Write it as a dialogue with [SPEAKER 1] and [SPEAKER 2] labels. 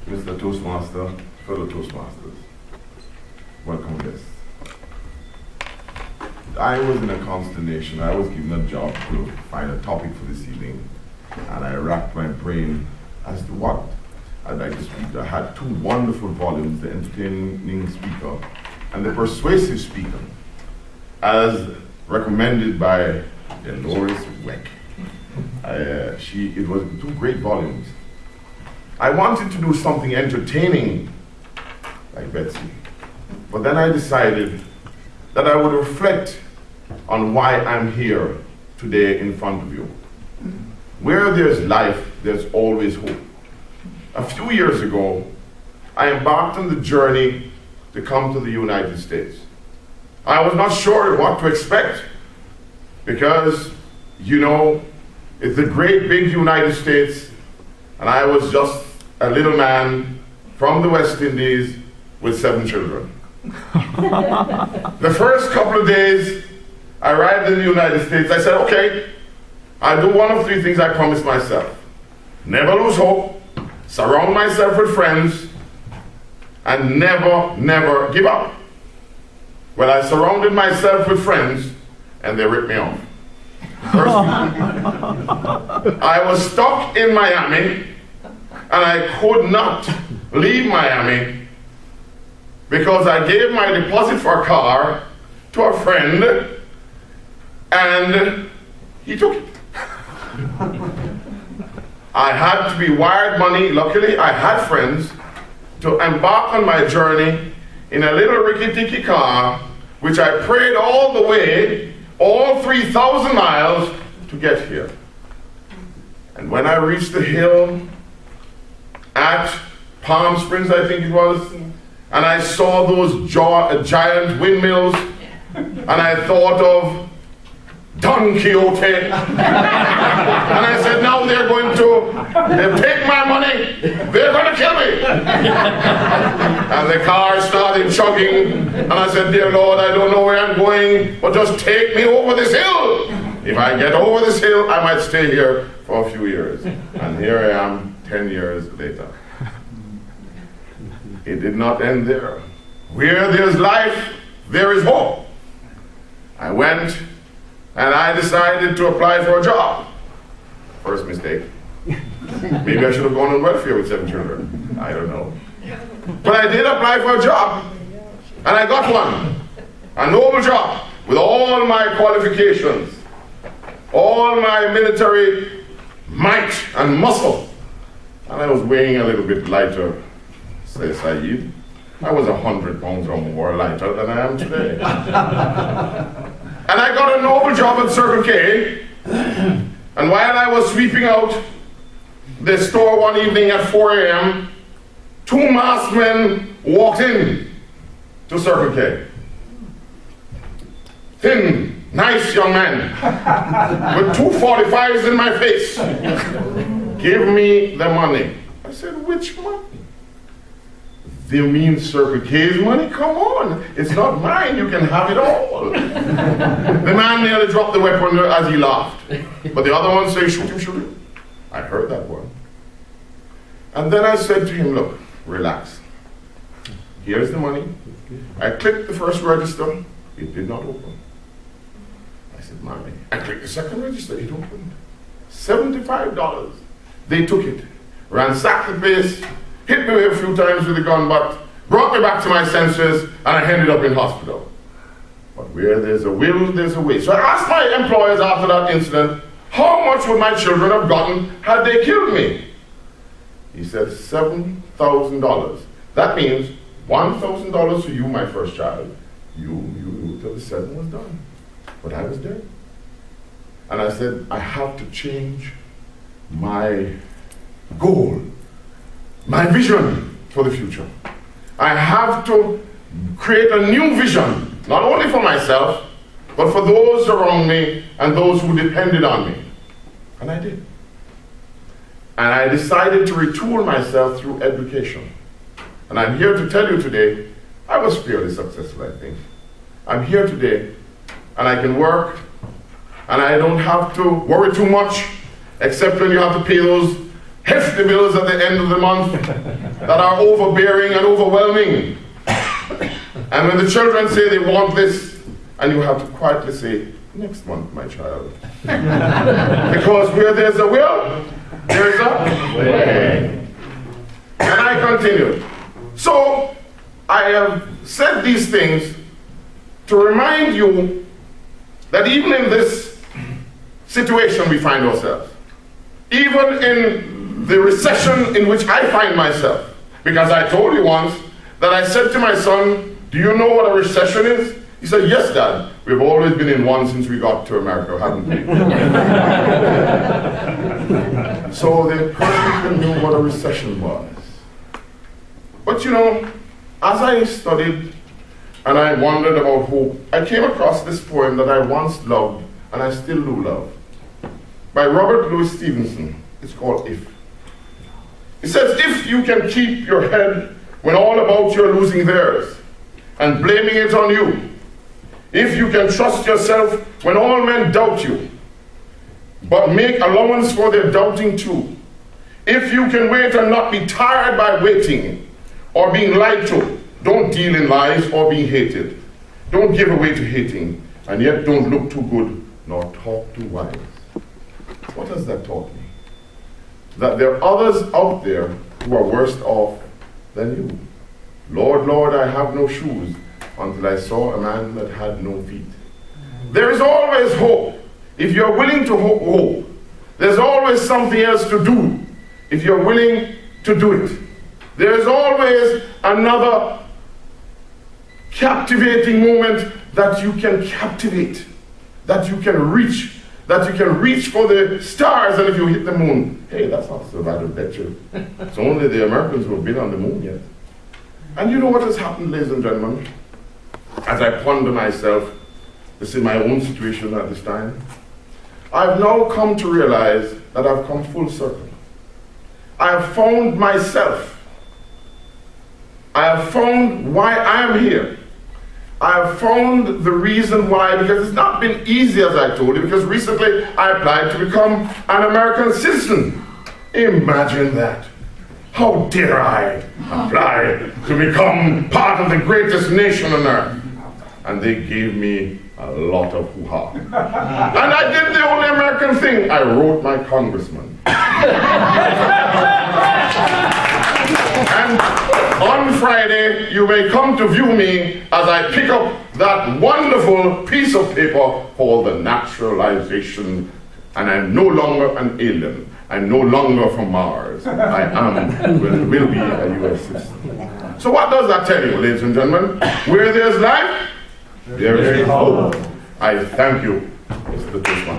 [SPEAKER 1] Mr. Toastmaster, fellow Toastmasters, welcome guests. I was in a consternation. I was given a job to find a topic for this evening, and I racked my brain as to what I'd like to speak. I had two wonderful volumes, The Entertaining Speaker and The Persuasive Speaker, as recommended by Dolores Weck. It was two great volumes. I wanted to do something entertaining like Betsy, but then I decided that I would reflect on why I'm here today in front of you. Where there's life, there's always hope. A few years ago, I embarked on the journey to come to the United States. I was not sure what to expect because, you know, it's the great big United States, and I was just a little man from the West Indies with 7 children. The first couple of days I arrived in the United States, I said, okay, I'll do one of 3 things I promised myself. Never lose hope, surround myself with friends, and never give up. Well, I surrounded myself with friends, and they ripped me off. First, I was stuck in Miami, and I could not leave Miami because I gave my deposit for a car to a friend, and he took it. I had to be wired money. Luckily, I had friends to embark on my journey in a little rickety-ticky car, which I prayed all the way, all 3,000 miles to get here. And when I reached the hill at Palm Springs, I think it was, and I saw those giant windmills, and I thought of Don Quixote. And I said, now they're going to take my money, they're going to kill me. And the car started chugging, and I said, dear Lord, I don't know where I'm going, but just take me over this hill. If I get over this hill, I might stay here for a few years. And here I am 10 years later. It did not end there. Where there's life, there is hope. I went and I decided to apply for a job. First mistake. Maybe I should have gone on welfare with 7 children. I don't know. But I did apply for a job. And I got one. A noble job with all my qualifications, all my military might and muscle. And I was weighing a little bit lighter, say Saeed. I was 100 pounds or more lighter than I am today. And I got a noble job at Circle K, and while I was sweeping out the store one evening at 4 a.m., 2 masked men walked in to Circle K. Thin, nice young man with 2 45s in my face. Give me the money. I said, which money? You mean Circle K's money? Come on, it's not mine, you can have it all. The man nearly dropped the weapon as he laughed. But the other one said, shoot him, shoot him. I heard that one. And then I said to him, look, relax. Here's the money. I clicked the first register, it did not open. I said, mommy. I clicked the second register, it opened. $75. They took it, ransacked the place, hit me a few times with a gun butt, brought me back to my senses, and I ended up in hospital. But where there's a will, there's a way. So I asked my employers after that incident, how much would my children have gotten had they killed me? He said, $7,000. That means $1,000 to you, my first child. You till the 7 was done. But I was dead. And I said, I have to change my goal, my vision for the future. I have to create a new vision, not only for myself, but for those around me and those who depended on me. And I did. And I decided to retool myself through education. And I'm here to tell you today, I was fairly successful, I think. I'm here today, and I can work, and I don't have to worry too much, except when you have to pay those hefty bills at the end of the month that are overbearing and overwhelming. And when the children say they want this, and you have to quietly say, next month, my child. Because where there's a will, there's a way. And I continued. So, I have said these things to remind you that even in this situation we find ourselves, even in the recession in which I find myself, because I told you once that I said to my son, do you know what a recession is? He said, yes, Dad. We've always been in one since we got to America, haven't we? So the person knew what a recession was. But you know, as I studied and I wondered about hope, I came across this poem that I once loved and I still do love, by Robert Louis Stevenson. It's called If. It says, if you can keep your head when all about you are losing theirs and blaming it on you, if you can trust yourself when all men doubt you, but make allowance for their doubting too, if you can wait and not be tired by waiting or being lied to, don't deal in lies or being hated. Don't give away to hating, and yet don't look too good nor talk too wise. What has that taught me? That there are others out there who are worse off than you. Lord, Lord, I have no shoes until I saw a man that had no feet. There is always hope if you're willing to hope. There's always something else to do if you're willing to do it. There is always another captivating moment that you can captivate, that you can reach for the stars, and if you hit the moon, hey, that's not so bad, I bet you. It's only the Americans who have been on the moon yet. And you know what has happened, ladies and gentlemen? As I ponder myself, this is my own situation at this time, I've now come to realize that I've come full circle. I have found myself. I have found why I am here. I have found the reason why, because it's not been easy, as I told you, because recently I applied to become an American citizen. Imagine that. How dare I apply to become part of the greatest nation on earth? And they gave me a lot of hoo-ha. And I did the only American thing. I wrote my congressman. And on Friday, you may come to view me as I pick up that wonderful piece of paper called the naturalization. And I'm no longer an alien. I'm no longer from Mars. I am, will be a U.S. citizen. So what does that tell you, ladies and gentlemen? Where there's life, there is hope. I thank you, Mr. Tisman.